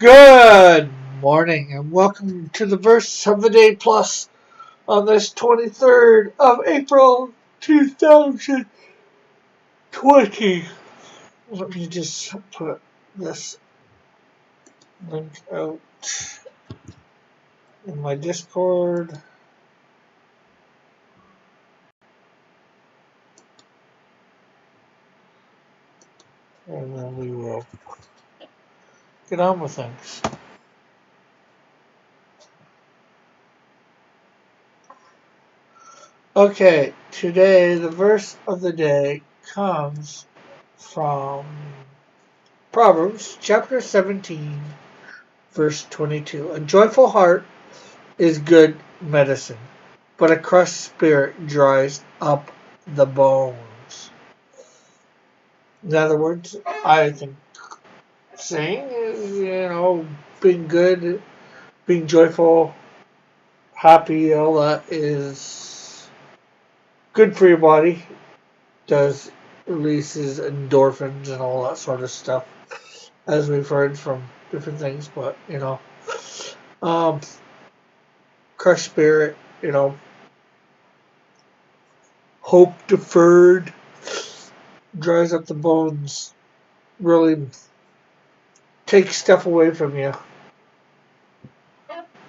Good morning and welcome to the verse of the day plus on this 23rd of April 2020. Let me just put this link out in my Discord. And then we will get on with things. Okay, today the verse of the day comes from Proverbs chapter 17, verse 22. A joyful heart is good medicine, but a crushed spirit dries up the bones. In other words, I think saying is, being good, being joyful, happy, all that is good for your body. Does releases endorphins and all that sort of stuff, as we've heard from different things. But um, crushed spirit, hope deferred, dries up the bones, really takes stuff away from you.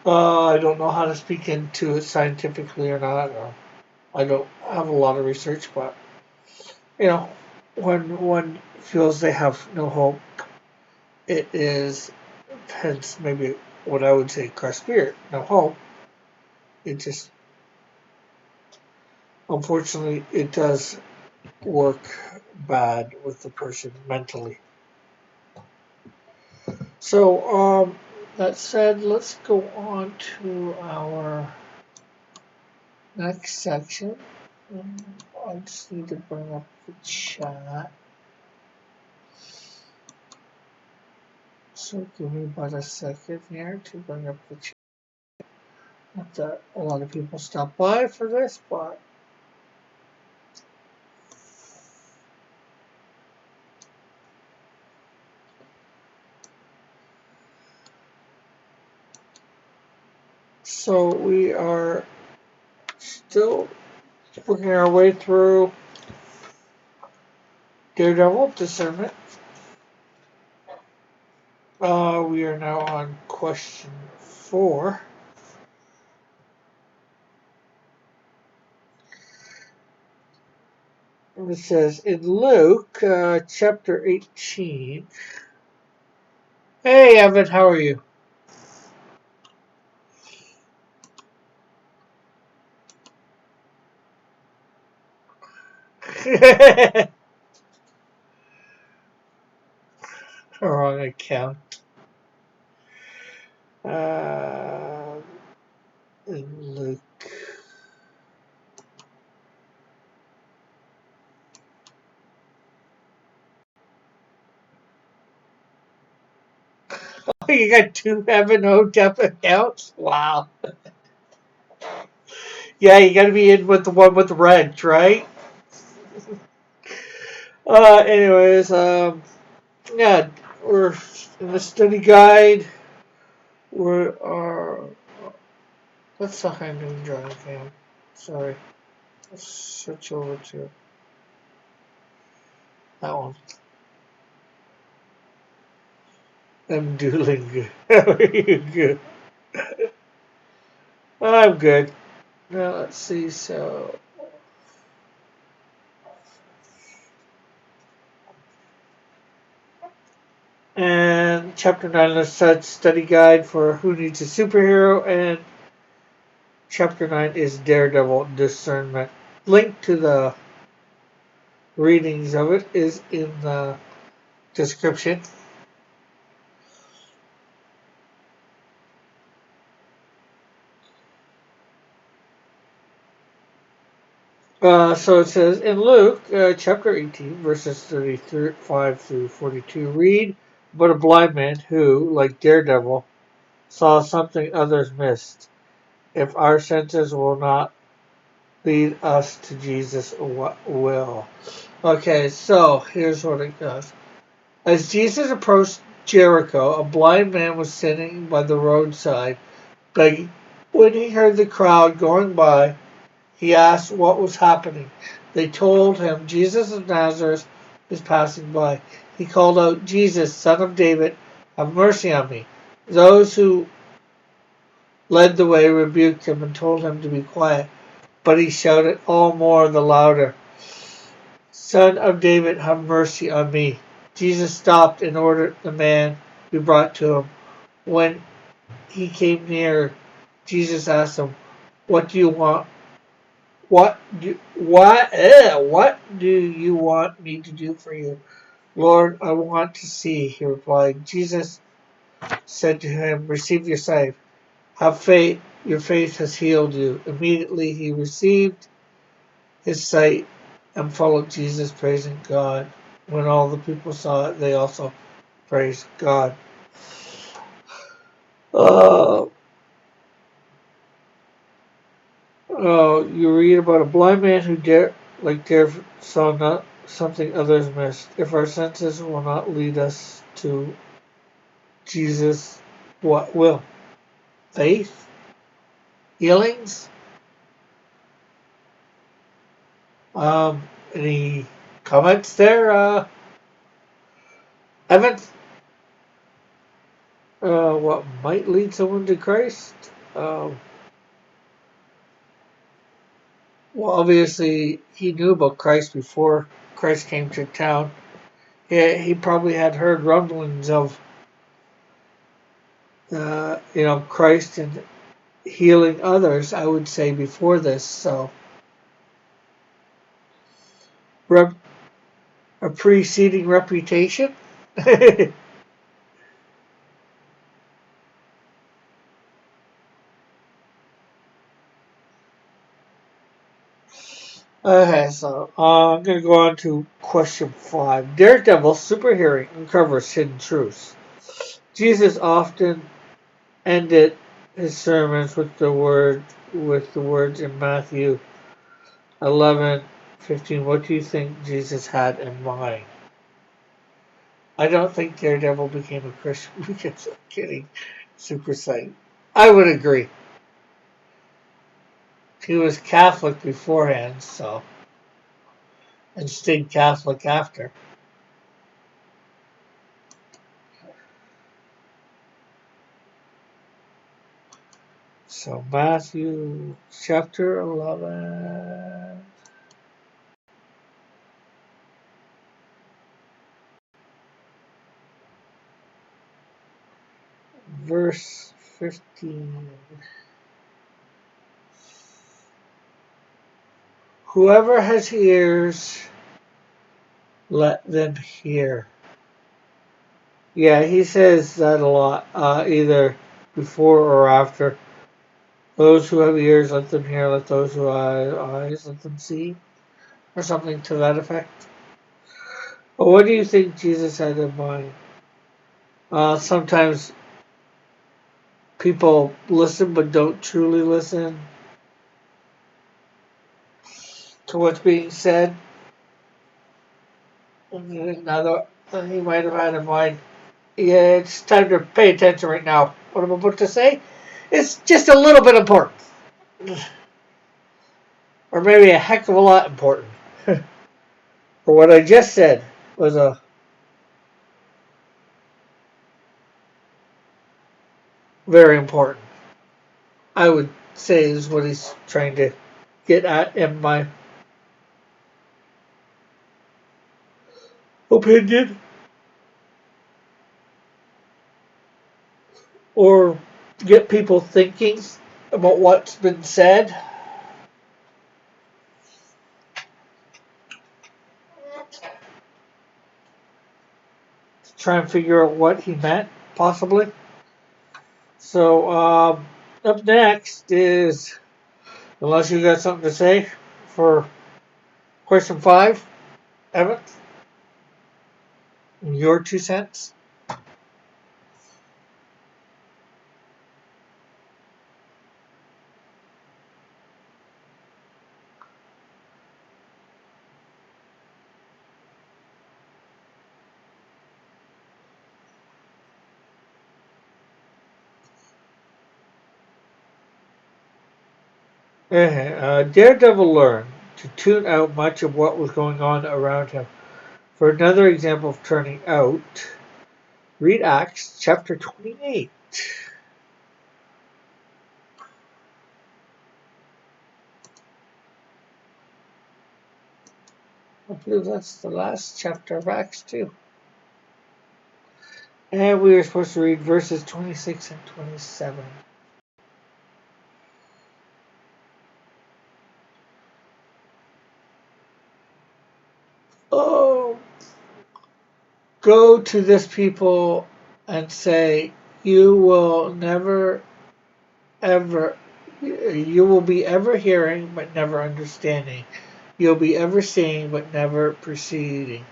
I don't know how to speak into it scientifically or not. I don't have a lot of research, but when one feels they have no hope, it is hence maybe what I would say crushed spirit, no hope. It just unfortunately it does work bad with the person mentally. So that said, let's go on to our next section. I just need to bring up the chat. So give me about a second here to bring up the chat. Not that a lot of people stop by for this, but so we are still working our way through Daredevil Discernment. We are now on question 4. And it says in Luke chapter 18. Hey, Evan, how are you? Wrong account. In Luke. Oh, you got 2 Evan Hotep accounts? Wow. Yeah, you got to be in with the one with the red, right? Anyways, yeah, we're in the study guide. That's the handling drawing cam. Sorry. Let's switch over to that one. I'm doing good. How are you? Good. I'm good. Now let's see. So, and chapter 9 is a study guide for who needs a superhero, and chapter 9 is Daredevil Discernment. Link to the readings of it is in the description. So it says in Luke chapter 18, verses 35 through 42, read, but a blind man who, like Daredevil, saw something others missed. If our senses will not lead us to Jesus, what will? Okay, so here's what it goes. As Jesus approached Jericho, a blind man was sitting by the roadside begging. When he heard the crowd going by, he asked what was happening. They told him Jesus of Nazareth is passing by. He called out, Jesus, Son of David, have mercy on me. Those who led the way rebuked him and told him to be quiet, but he shouted all more the louder, Son of David, have mercy on me. Jesus stopped and ordered the man be brought to him. When he came near, Jesus asked him, what do you want? What do you want me to do for you? Lord, I want to see, he replied. Jesus said to him, receive your sight. Have faith, your faith has healed you. Immediately he received his sight and followed Jesus, praising God. When all the people saw it, they also praised God. Uh, you read about a blind man who saw not something others missed. If our senses will not lead us to Jesus, what will? Faith? Healings? Any comments there, Evan? What might lead someone to Christ? Well, obviously, he knew about Christ before Christ came to town. He probably had heard rumblings of, Christ and healing others, I would say, before this. So, a preceding reputation? Okay, so I'm going to go on to question 5. Daredevil superhero uncovers hidden truths. Jesus often ended his sermons with the words in Matthew 11:15. What do you think Jesus had in mind? I don't think Daredevil became a Christian because of getting super sight. I would agree. He was Catholic beforehand, so, and stayed Catholic after. So Matthew chapter 11, verse 15. Whoever has ears, let them hear. Yeah, he says that a lot, either before or after. Those who have ears, let them hear. Let those who have eyes, let them see. Or something to that effect. But what do you think Jesus had in mind? Sometimes people listen but don't truly listen to what's being said. Another thing he might have had in mind. Yeah, it's time to pay attention right now. What I'm about to say is just a little bit important. Or maybe a heck of a lot important. For what I just said was a very important. I would say is what he's trying to get at in my opinion. Or get people thinking about what's been said. Try and figure out what he meant, possibly. So, up next is, unless you got something to say for question 5, Evan, your 2 cents. Daredevil learned to tune out much of what was going on around him. For another example of turning out, read Acts chapter 28. I believe that's the last chapter of Acts too. And we were supposed to read verses 26 and 27. Oh, go to this people and say, you will never, ever, you will be ever hearing but never understanding. You'll be ever seeing but never perceiving.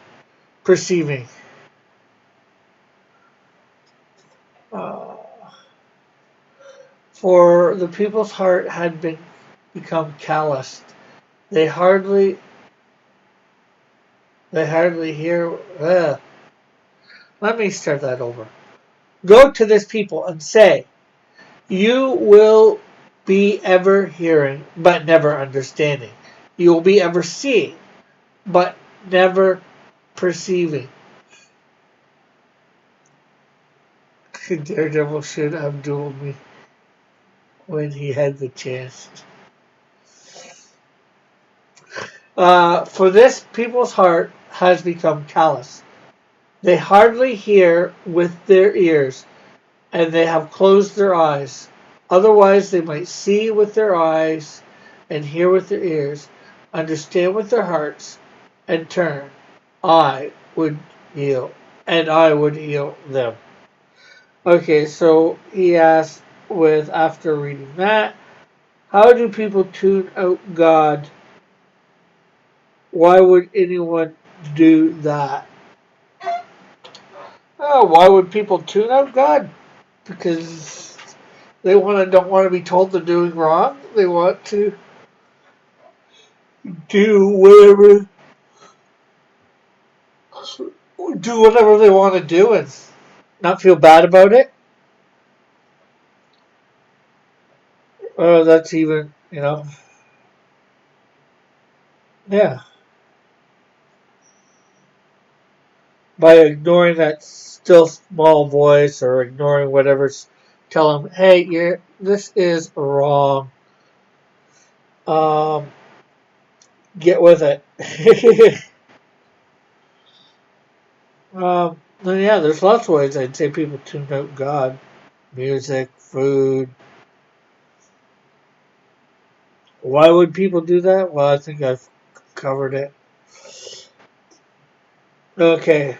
Uh, for the people's heart had become calloused. They hardly hear. Let me start that over. Go to this people and say, you will be ever hearing, but never understanding. You will be ever seeing, but never perceiving. Daredevil should have dueled me when he had the chance. For this people's heart has become callous. They hardly hear with their ears, and they have closed their eyes. Otherwise they might see with their eyes, and hear with their ears, understand with their hearts, and turn. I would heal, and I would heal them. Okay, so he asked after reading that, how do people tune out God? Why would anyone do that? Oh, why would people tune out God? Because they don't want to be told they're doing wrong. They want to do whatever they want to do and not feel bad about it. That's even, yeah. By ignoring that still small voice or ignoring whatever's tell them, hey, this is wrong. Um, get with it. Yeah, there's lots of ways I'd say people tune out God. Music, food. Why would people do that? Well, I think I've covered it. Okay.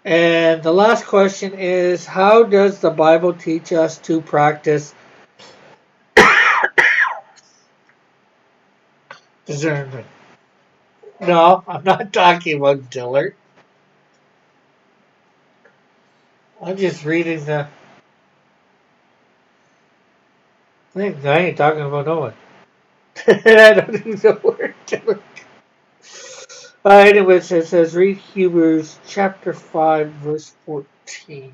And the last question is, how does the Bible teach us to practice discernment? No, I'm not talking about Dillard. I'm just reading the thing. I ain't talking about no one. I don't even know where Dillard. Anyways, it says read Hebrews chapter 5, verse 14.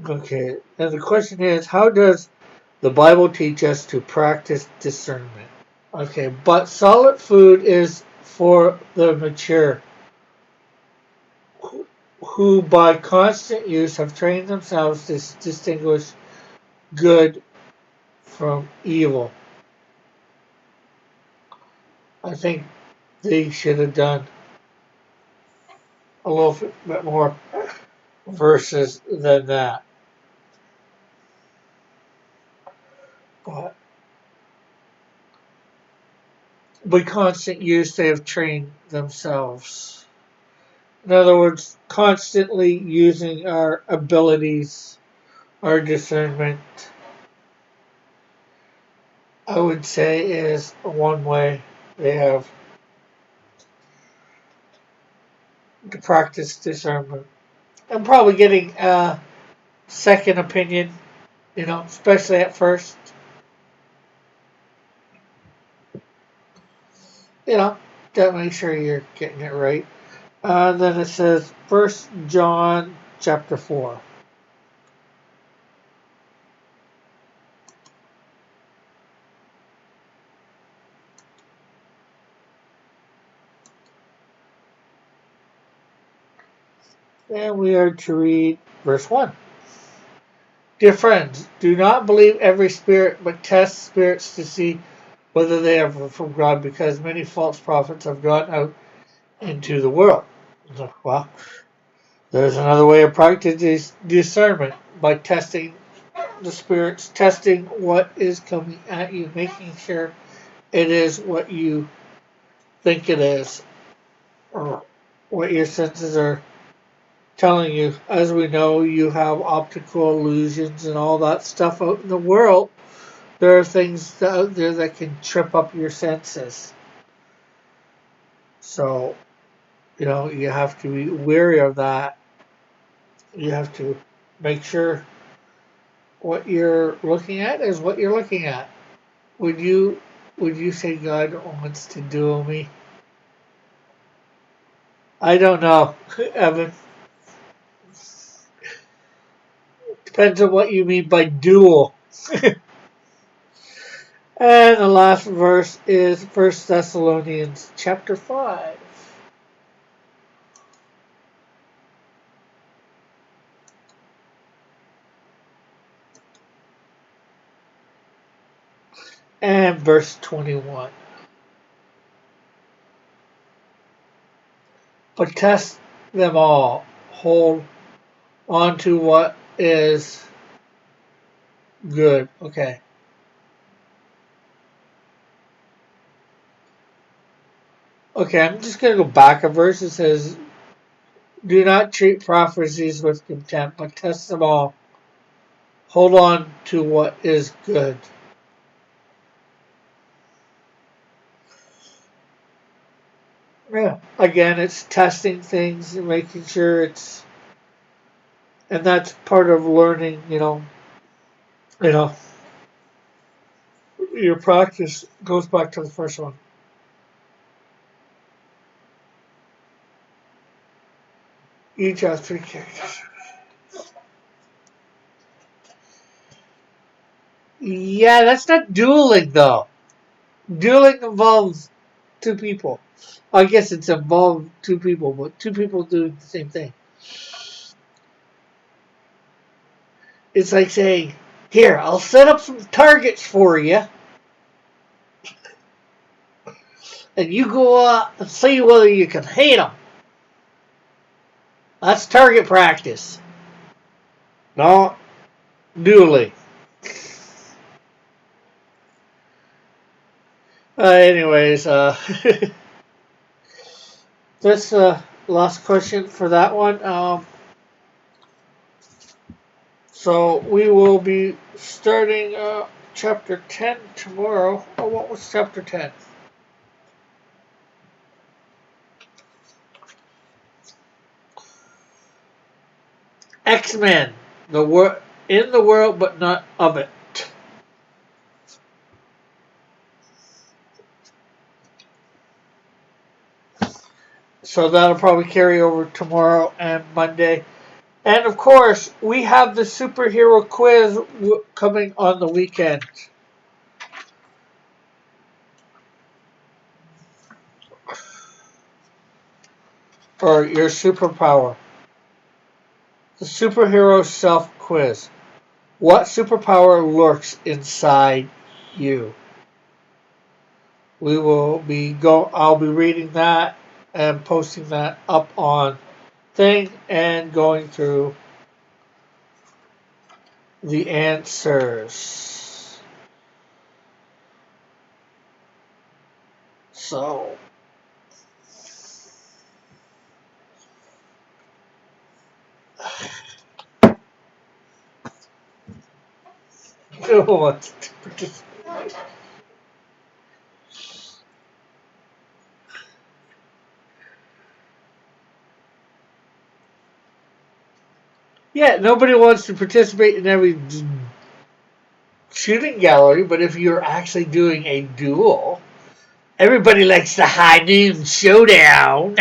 Okay, and the question is, how does the Bible teach us to practice discernment? Okay, but solid food is for the mature, who by constant use have trained themselves to distinguish good from evil. I think they should have done a little bit more verses than that. But by constant use, they have trained themselves. In other words, constantly using our abilities, our discernment, I would say is one way they have to practice discernment. I'm probably getting a second opinion especially at first. You know, gotta make sure you're getting it right. Then it says First John chapter 4. And we are to read verse 1. Dear friends, do not believe every spirit, but test spirits to see whether they are from God, because many false prophets have gone out into the world. Well, there's another way of practicing discernment by testing the spirits, testing what is coming at you, making sure it is what you think it is, or what your senses are telling you. As we know, you have optical illusions and all that stuff out in the world. There are things out there that can trip up your senses. So, you have to be wary of that. You have to make sure what you're looking at is what you're looking at. Would you say God wants to duel me? I don't know, Evan. Depends on what you mean by duel. And the last verse is First Thessalonians chapter 5. And verse 21. But test them all. Hold on to what is good. Okay. Okay, I'm just going to go back a verse. It says, do not treat prophecies with contempt, but test them all. Hold on to what is good. Yeah. Again, it's testing things and making sure and that's part of learning, you know, your practice goes back to the first one. Each has three characters. Yeah, that's not dueling though. Dueling involves two people. I guess it's involved two people, but two people doing the same thing. It's like saying, here, I'll set up some targets for you, and you go out and see whether you can hit them. That's target practice. Not dueling. Anyways, that's last question for that one. So we will be starting chapter 10 tomorrow. Oh, what was chapter 10? X-Men. In the world, but not of it. So that'll probably carry over tomorrow and Monday. And of course, we have the superhero quiz coming on the weekend. Or your superpower. The superhero self quiz. What superpower lurks inside you? I'll be reading that and posting that up on thing and going through the answers. So who wants to participate? Yeah, nobody wants to participate in every shooting gallery, but if you're actually doing a duel, everybody likes the high noon showdown.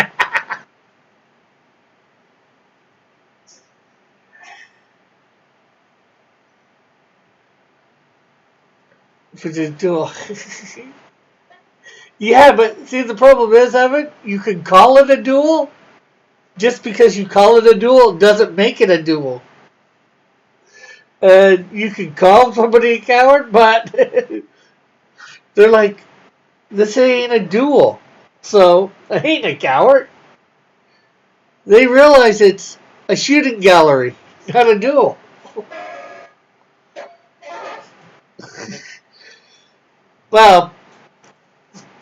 For the duel. Yeah, but see, the problem is, Evan, you can call it a duel. Just because you call it a duel doesn't make it a duel. You can call somebody a coward, but they're like, this ain't a duel. So, I ain't a coward. They realize it's a shooting gallery, not a duel. Well,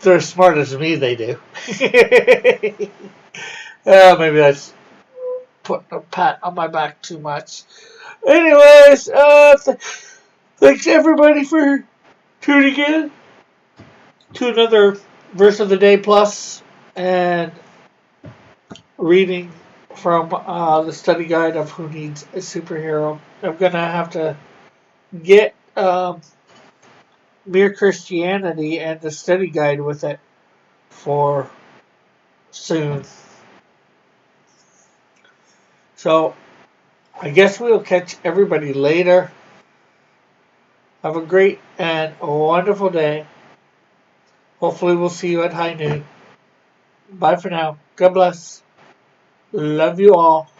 they're as smart as me, they do. Maybe that's putting a pat on my back too much. Anyways, thanks everybody for tuning in to another Verse of the Day Plus and reading from the study guide of Who Needs a Superhero. I'm going to have to get Mere Christianity and the study guide with it for soon. So I guess we'll catch everybody later. Have a great and wonderful day. Hopefully we'll see you at high noon. Bye for now. God bless. Love you all.